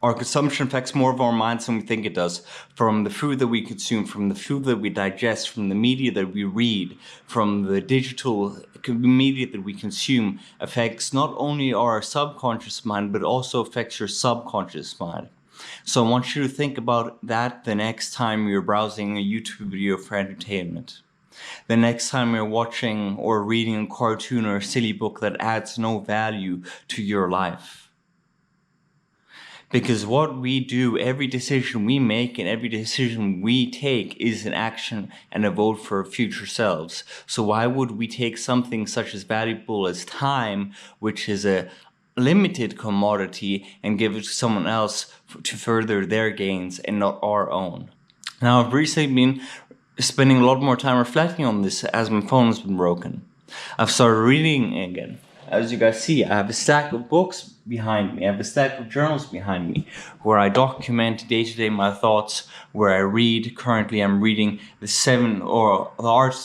Our consumption affects more of our minds than we think it does. From the food that we consume, from the food that we digest, from the media that we read, from the digital media that we consume, affects not only our subconscious mind, but also affects your subconscious mind. So I want you to think about that the next time you're browsing a YouTube video for entertainment. The next time you're watching or reading a cartoon or a silly book that adds no value to your life. Because what we do, every decision we make and every decision we take is an action and a vote for our future selves. So why would we take something such as valuable as time, which is a limited commodity, and give it to someone else to further their gains and not our own? Now, I've recently been spending a lot more time reflecting on this as my phone has been broken. I've started reading again. As you guys see, I have a stack of books behind me. I have a stack of journals behind me where I document day-to-day my thoughts, where I read. Currently, I'm reading the subtle art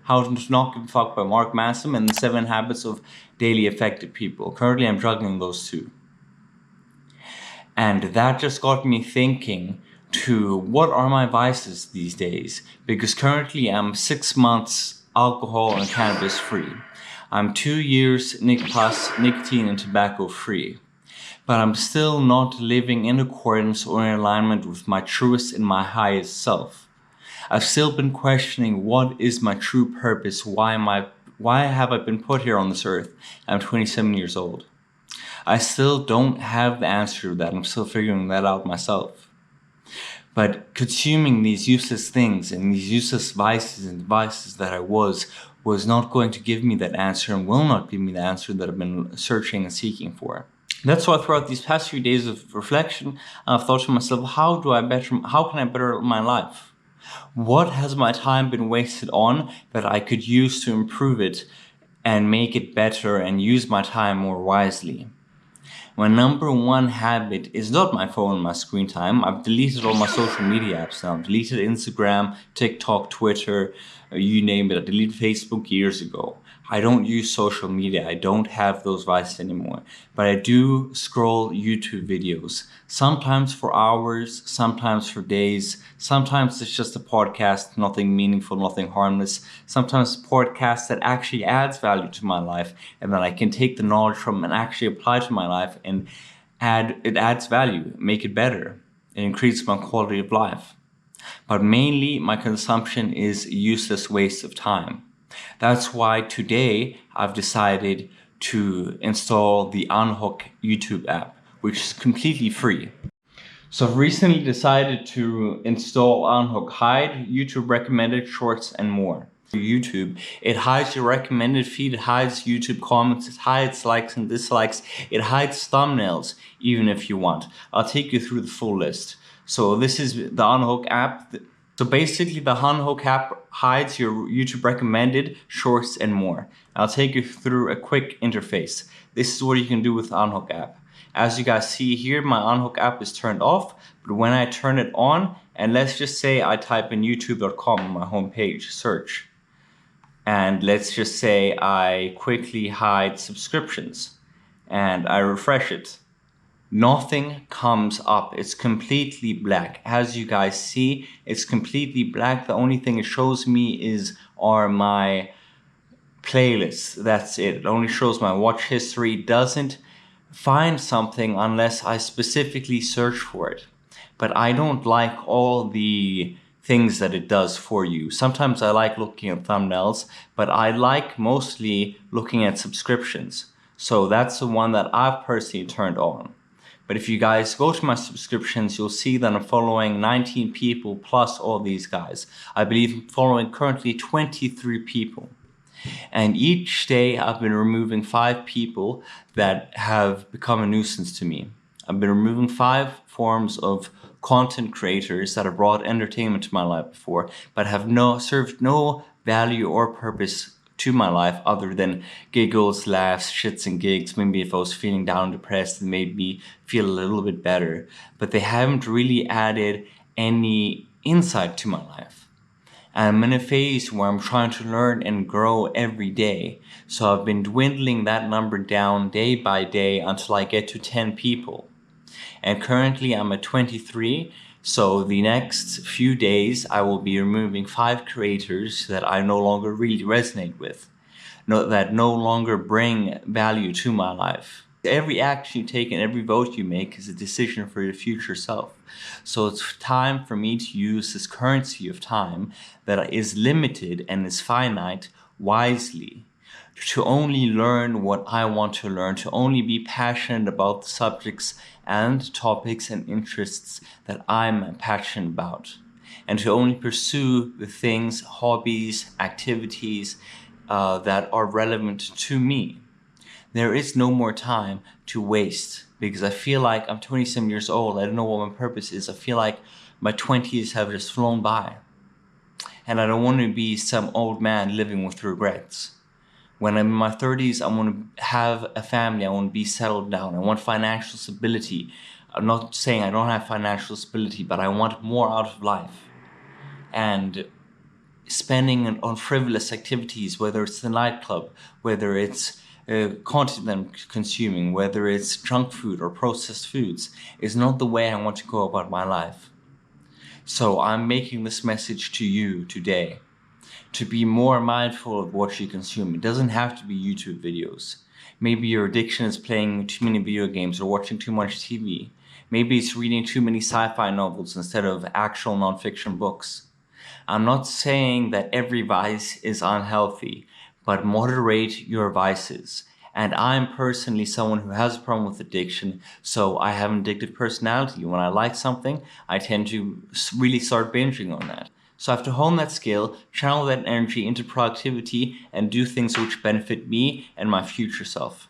how to not give a fuck by Mark Manson, and the 7 habits of daily effective people. Currently, I'm juggling those 2. And that just got me thinking to what are my vices these days? Because currently I'm 6 months alcohol and cannabis free. I'm 2 years nicotine and tobacco free. But I'm still not living in accordance or in alignment with my truest and my highest self. I've still been questioning what is my true purpose, why have I been put here on this earth? I'm 27 years old. I still don't have the answer to that. I'm still figuring that out myself. But consuming these useless things and these useless vices and devices that I was not going to give me that answer and will not give me the answer that I've been searching and seeking for. That's why throughout these past few days of reflection, I've thought to myself, how can I better my life? What has my time been wasted on that I could use to improve it and make it better and use my time more wisely? My number 1 habit is not my phone and my screen time. I've deleted all my social media apps now. I've deleted Instagram, TikTok, Twitter, you name it. I deleted Facebook years ago. I don't use social media. I don't have those vices anymore. But I do scroll YouTube videos. Sometimes for hours, sometimes for days. Sometimes it's just a podcast, nothing meaningful, nothing harmless. Sometimes a podcast that actually adds value to my life and that I can take the knowledge from and actually apply to my life and it adds value, make it better. It increases my quality of life. But mainly my consumption is a useless waste of time. That's why today I've decided to install the Unhook YouTube app, which is completely free. So I've recently decided to install Unhook, hide YouTube recommended shorts and more. YouTube, it hides your recommended feed, it hides YouTube comments, it hides likes and dislikes, it hides thumbnails even if you want. I'll take you through the full list. So this is the Unhook app. So basically the Unhook app hides your YouTube recommended, shorts and more. I'll take you through a quick interface. This is what you can do with the Unhook app. As you guys see here, my Unhook app is turned off, but when I turn it on, and let's just say I type in youtube.com on my homepage, search, and let's just say I quickly hide subscriptions, and I refresh it. Nothing comes up. It's completely black. As you guys see, it's completely black. The only thing it shows me are my playlists. That's it. It only shows my watch history. It doesn't find something unless I specifically search for it. But I don't like all the things that it does for you. Sometimes I like looking at thumbnails, but I like mostly looking at subscriptions. So that's the one that I've personally turned on. But if you guys go to my subscriptions, you'll see that I'm following 19 people plus all these guys. I believe I'm following currently 23 people. And each day I've been removing 5 people that have become a nuisance to me. I've been removing 5 forms of content creators that have brought entertainment to my life before, but have served no value or purpose to my life other than giggles, laughs, shits and gigs. Maybe if I was feeling down and depressed, it made me feel a little bit better. But they haven't really added any insight to my life. And I'm in a phase where I'm trying to learn and grow every day. So I've been dwindling that number down day by day until I get to 10 people. And currently I'm at 23. So the next few days I will be removing 5 creators that I no longer really resonate with, that no longer bring value to my life. Every action you take and every vote you make is a decision for your future self. So it's time for me to use this currency of time that is limited and is finite wisely, to only learn what I want to learn, to only be passionate about the subjects and topics and interests that I'm passionate about, and to only pursue the things, hobbies, activities that are relevant to me. There is no more time to waste, because I feel like I'm 27 years old. I don't know what my purpose is. I feel like my 20s have just flown by. And I don't want to be some old man living with regrets. When I'm in my 30s, I want to have a family. I want to be settled down. I want financial stability. I'm not saying I don't have financial stability, but I want more out of life. And spending on frivolous activities, whether it's the nightclub, whether it's content I'm consuming, whether it's junk food or processed foods, is not the way I want to go about my life. So I'm making this message to you today, to be more mindful of what you consume. It doesn't have to be YouTube videos. Maybe your addiction is playing too many video games or watching too much TV. Maybe it's reading too many sci-fi novels instead of actual non-fiction books. I'm not saying that every vice is unhealthy, but moderate your vices. And I'm personally someone who has a problem with addiction, so I have an addictive personality. When I like something, I tend to really start binging on that. So I have to hone that skill, channel that energy into productivity, and do things which benefit me and my future self.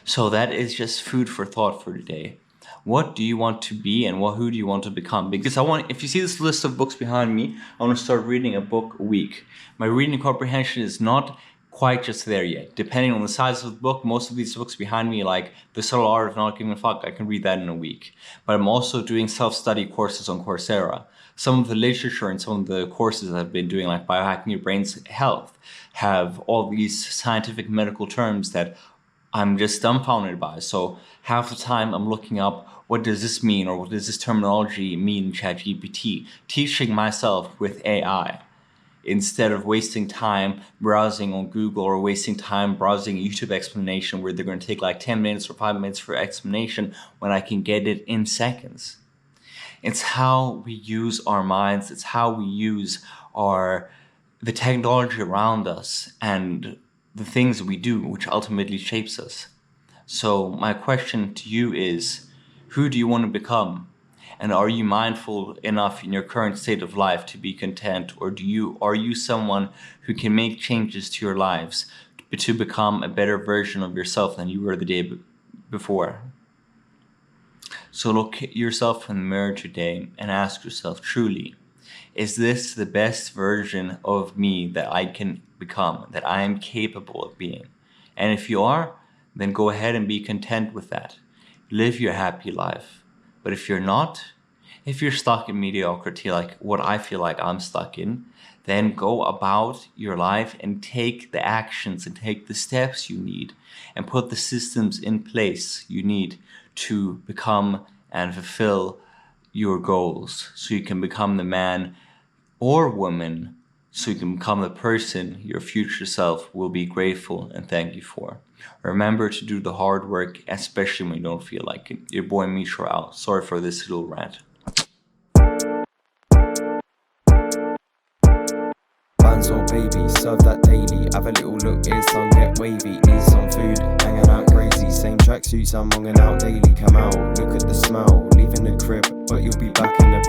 So that is just food for thought for today. What do you want to be, and who do you want to become? Because if you see this list of books behind me, I want to start reading a book a week. My reading comprehension is not quite just there yet. Depending on the size of the book, most of these books behind me, like The Subtle Art of Not Giving a Fuck, I can read that in a week. But I'm also doing self-study courses on Coursera. Some of the literature and some of the courses I've been doing, like Biohacking Your Brain's Health, have all these scientific medical terms that I'm just dumbfounded by. So half the time I'm looking up, what does this mean, or what does this terminology mean in ChatGPT, teaching myself with AI, instead of wasting time browsing on Google or wasting time browsing a YouTube explanation where they're going to take like 10 minutes or 5 minutes for explanation when I can get it in seconds. It's how we use our minds. It's how we use the technology around us and the things we do, which ultimately shapes us. So my question to you is, who do you want to become? And are you mindful enough in your current state of life to be content? Or are you someone who can make changes to your lives to become a better version of yourself than you were the day before? So look at yourself in the mirror today and ask yourself, truly, is this the best version of me that I can become, that I am capable of being? And if you are, then go ahead and be content with that. Live your happy life. But if you're not, if you're stuck in mediocrity, like what I feel like I'm stuck in, then go about your life and take the actions and take the steps you need and put the systems in place you need to become and fulfill your goals, so you can become the man or woman, so you can become the person your future self will be grateful and thank you for. Remember to do the hard work, especially when you don't feel like it. Your boy Mishra out. Sorry for this little rant. Bands or baby, serve that daily. Have a little look, ears tongue get wavy. Need some food, hanging out crazy. Same tracksuits, I'm hanging out daily. Come out, look at the smell, leaving the crib, but you'll be back in a bit.